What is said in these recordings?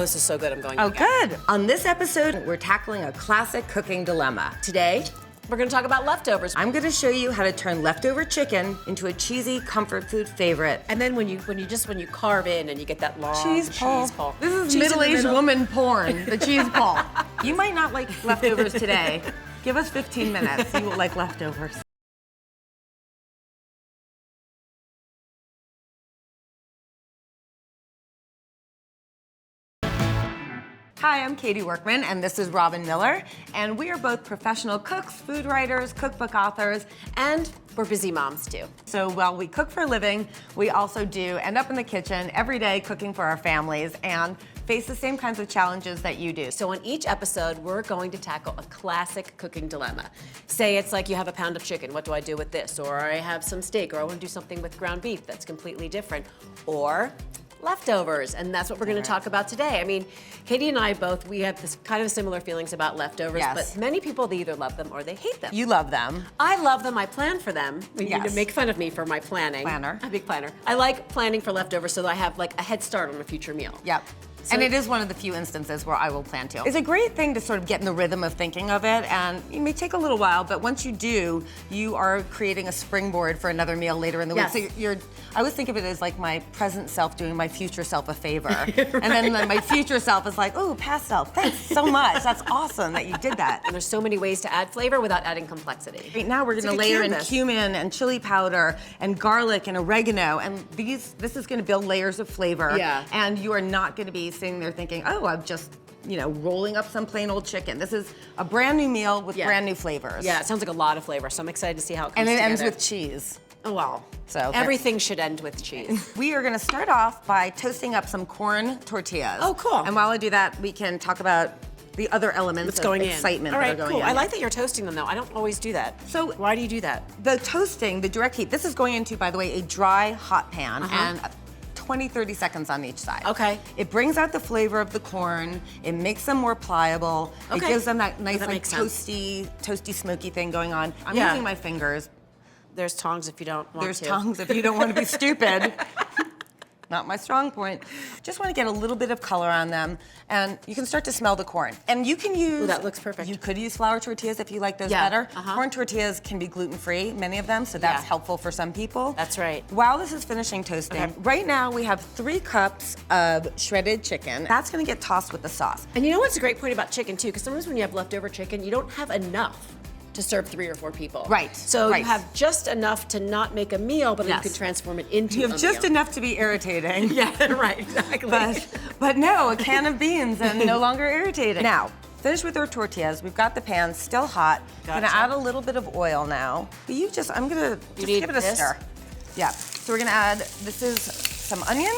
this is so good. I'm going Oh, again. good. On this episode, we're tackling a classic cooking dilemma. Today, we're gonna talk about leftovers. I'm gonna show you how to turn leftover chicken into a cheesy comfort food favorite. And then when you carve in and you get that long Cheese pull. pull. This is Cheese in the middle-aged middle. woman porn, the cheese pull. You might not like leftovers today. Give us 15 minutes, you will like leftovers. Hi, I'm Katie Workman, and this is Robin Miller, and we are both professional cooks, food writers, cookbook authors, And we're busy moms too. so while we cook for a living, we also do end up in the kitchen every day cooking for our families and face the same kinds of challenges that you do. So on each episode, we're going to tackle a classic cooking dilemma. Say it's like you have a pound of chicken, what do I do with this? Or I have some steak, or I want to do something with ground beef that's completely different. Or leftovers, and that's what we're going to talk about today. I mean, Katie and I both, we have this kind of similar feelings about leftovers, Yes. but many people, they either love them or they hate them. You love them. I love them, I plan for them. You Yes. make fun of me for my planning. Planner. I'm a big planner. I like planning for leftovers so that I have like a head start on a future meal. Yep. And it is one of the few instances where I will plan to. It's a great thing to sort of get in the rhythm of thinking of it, and it may take a little while, but once you do, you are creating a springboard for another meal later in the Yes. week. So I always think of it as like my present self doing my future self a favor. Right. And then my future self is like, oh, past self, thanks so much. That's awesome that you did that. And there's so many ways to add flavor without adding complexity. Right now we're It's gonna like a layer in canvas. cumin and chili powder and garlic and oregano, and this is gonna build layers of flavor. Yeah. And you are not gonna be sitting there thinking, oh, I'm just, rolling up some plain old chicken. This is a brand new meal with Yeah. brand new flavors. Yeah, it sounds like a lot of flavor, so I'm excited to see how it comes And it together. ends with cheese. Oh, well, So everything should end with cheese. We are gonna start off by toasting up some corn tortillas. Oh, cool. And while I do that, we can talk about the other elements What's of going in? excitement All right, that are going cool. in. I like that you're toasting them though. I don't always do that. So- why do you do that? The toasting, the direct heat, this is going into, by the way, a dry hot pan and 20, 30 seconds on each side. Okay. It brings out the flavor of the corn. It makes them more pliable. It Okay. gives them that nice, That like, makes sense. toasty, smoky thing going on. I'm Yeah. using my fingers. There's tongs if you don't want There's to. tongs if you don't want to be stupid. Not my strong point. Just want to get a little bit of color on them, and you can start to smell the corn. And you can use. Ooh, that looks perfect. You could use flour tortillas if you like those Yeah, better. uh-huh. Corn tortillas can be gluten-free, many of them, so that's Yeah. helpful for some people. That's right. While this is finishing toasting, Okay. right now we have 3 cups of shredded chicken. That's going to get tossed with the sauce. And you know what's a great point about chicken too? Because sometimes when you have leftover chicken, you don't have enough to serve 3 or 4 people. Right, So right. you have just enough to not make a meal, but then Yes. you can transform it into You have a just meal. enough to be irritating. Yeah, right, exactly. But no, a can of beans and no longer irritating. Now, finish with our tortillas. We've got the pan still hot. Gotcha. Gonna add a little bit of oil now. I'm gonna just need give it a this? stir. Yeah. So we're gonna add, this is some onion.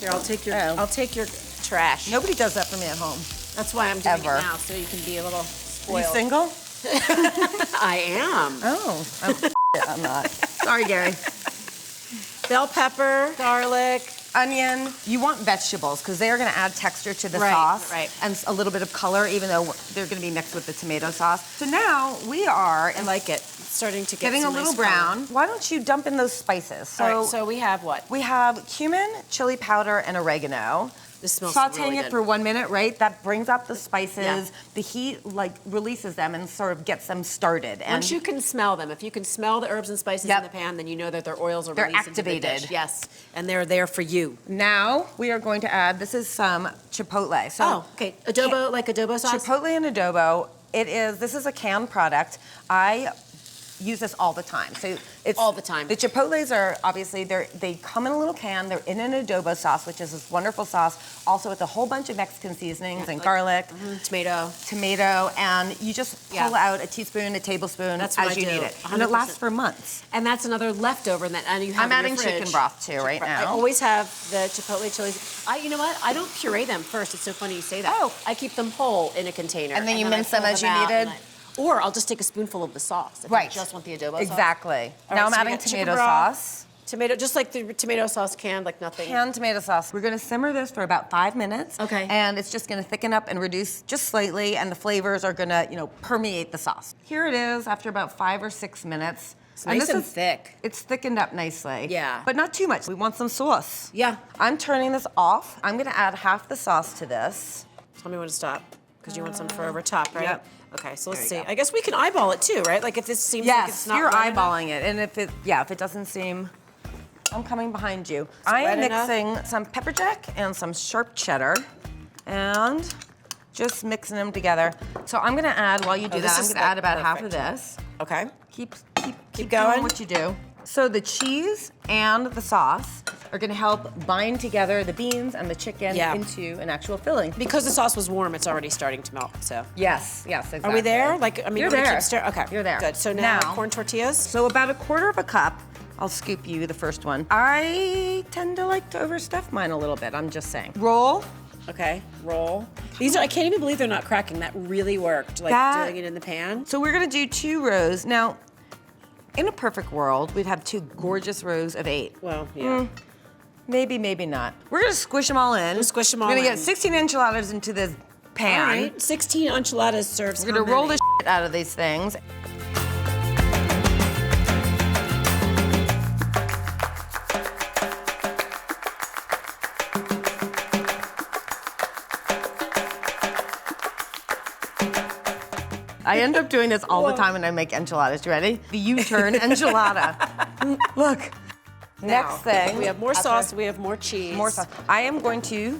Here, I'll take your Oh. I'll take your trash. Nobody does that for me at home. That's why I'm doing Ever. it now, so you can be a little Are spoiled. you single? I am. Oh, I'm not. Sorry, Gary. Bell pepper, garlic. Onion. You want vegetables because they are gonna add texture to the Right, sauce. right. And a little bit of color, even though they're gonna be mixed with the tomato sauce. So now we are I like it. It's starting to get getting a some little nice color. brown. Why don't you dump in those spices? So, All right, so we have what? we have cumin, chili powder, and oregano. This smells Sauteing really it good. for 1 minute, right? That brings up the spices. Yeah. The heat releases them and sort of gets them started. And Once you can smell them, if you can smell the herbs and spices Yep. in the pan, then you know that their oils are They're released into the activated. dish. Yes, and they're there for you. now we are going to add, this is some chipotle. So Oh, okay. Adobo, like adobo sauce? Chipotle and adobo, this is a canned product. I use this all the time. So it's All the time. The chipotles are obviously they come in a little can. They're in an adobo sauce, which is this wonderful sauce, also with a whole bunch of Mexican seasonings and like- garlic, Tomato. and you just Yeah. pull out a teaspoon, a tablespoon That's what as I you do, need it, and 100%. it lasts for months. And that's another leftover that and you have I'm in your adding chicken fridge. broth too right I now. always have the chipotle chilies. You know what? I don't puree them first. It's so funny you say that. Oh. I keep them whole in a container. And then you I mince them pull as you out needed? and or I'll just take a spoonful of the sauce if I Right. just want the adobo sauce. Exactly. All Now right, I'm so we adding got chicken tomato broth. sauce. Tomato, just like the tomato sauce canned, like nothing. Canned tomato sauce. We're gonna simmer this for about 5 minutes. Okay. And it's just gonna thicken up and reduce just slightly, and the flavors are gonna, permeate the sauce. Here it is after about 5 or 6 minutes. It's nice and thick. It's thickened up nicely. Yeah. But not too much. We want some sauce. Yeah. I'm turning this off. I'm gonna add half the sauce to this. Tell me when to stop, because you want some for over top, right? Yep. Okay, so let's There see. you go. I guess we can eyeball it too, right? Like if this seems like it's Yes, not you're wet enough. eyeballing it. And if it doesn't seem, I'm coming behind you. I am wet enough? mixing some pepper jack and some sharp cheddar and just mixing them together. So I'm gonna add, while you do this that, I'm is gonna add about half perfect. of this. Okay. Keep going. doing what you do. So the cheese and the sauce are gonna help bind together the beans and the chicken Yeah. into an actual filling. Because the sauce was warm, it's already starting to melt, so. Yes, exactly. Are we there? Like, I mean, You're we're gonna there. keep stirring. Okay, You're there. Good. So now corn tortillas. So about 1/4 of a cup. I'll scoop you the first one. I tend to like to overstuff mine a little bit, I'm just saying. Roll. Okay, roll. These are, I can't even believe they're not cracking. That really worked, like doing it in the pan. So we're gonna do 2 rows. Now, in a perfect world, we'd have 2 gorgeous rows of 8. Well, yeah. Maybe, maybe not. We're gonna squish them all in. We'll squish them all We're gonna in. get 16 enchiladas into this pan. All right, 16 enchiladas serves We're gonna roll the shit out of these things. I end up doing this all the time when I make enchiladas. You ready? The U-turn enchilada. Look. Next thing. We have more sauce, we have more cheese. More sauce. I am going to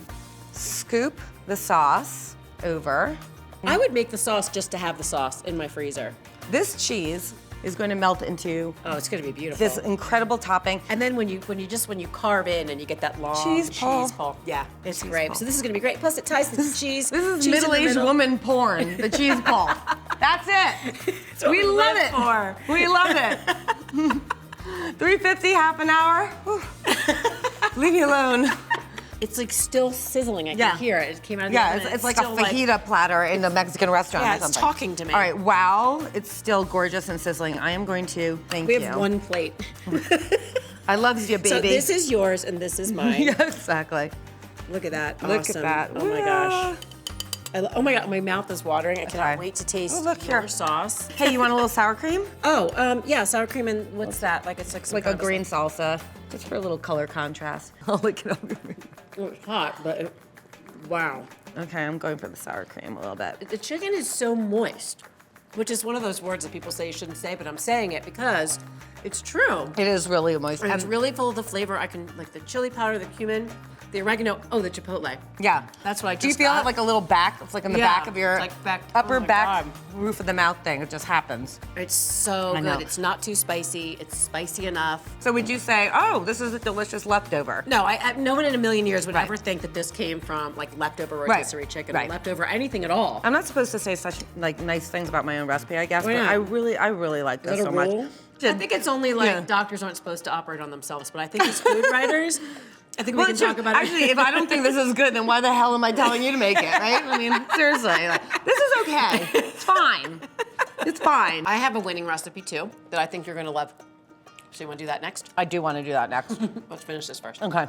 scoop the sauce over. I would make the sauce just to have the sauce in my freezer. This cheese is going to melt into Oh, it's gonna be beautiful. this incredible topping. And then when you carve in and you get that long Cheese ball. ball. Yeah, it's Cheese great. ball. So this is gonna be great. Plus it ties the cheese. This is cheese in the middle-aged middle. woman porn, the cheese ball. That's it. what we we love live it. for. We love it. 350, half an hour. Whew. Leave me alone. It's like still sizzling. I can hear it. It came out of the Yeah, oven. it's like a still fajita platter in a Mexican restaurant Yeah, or it's something. talking to me. All right, while it's still gorgeous and sizzling, I am going to thank We you. have one plate. I love you, baby. So this is yours and this is mine. Yeah, exactly. Look at that. Look Awesome. at that. Oh my gosh. Oh my god, my mouth is watering. I cannot Okay. wait to taste Oh, look your here. sauce. Hey, you want a little sour cream? Oh, yeah, sour cream and what's that? Like it's like some Like a kind of green salsa, just for a little color contrast. I'll lick it up. Oh, it's hot, but wow. Okay, I'm going for the sour cream a little bit. The chicken is so moist, which is one of those words that people say you shouldn't say, but I'm saying it because it's true. It is really moist. And it's really full of the flavor. I can, like the chili powder, the cumin, the oregano, oh, the chipotle. Yeah. That's what I Do you just feel got. it like a little back? It's like in the Yeah, back of your it's like back- upper oh my back God. roof of the mouth thing. It just happens. It's so I know. good. It's not too spicy. It's spicy enough. So would you say, oh, this is a delicious leftover? No, no one in a million years would ever think that this came from like leftover rotisserie chicken or Right. leftover anything at all. I'm not supposed to say such like nice things about my own recipe, I guess, Why but not? I really like this Is that so a much. rule? I think it's only like Yeah. doctors aren't supposed to operate on themselves, but I think as food writers, I think we Well, can it's talk true. about it. Actually, if I don't think this is good, then why the hell am I telling you to make it, right? I mean, seriously, like, this is okay. It's fine. It's fine. I have a winning recipe too that I think you're gonna love. So you want to do that next? I do want to do that next. Let's finish this first. Okay.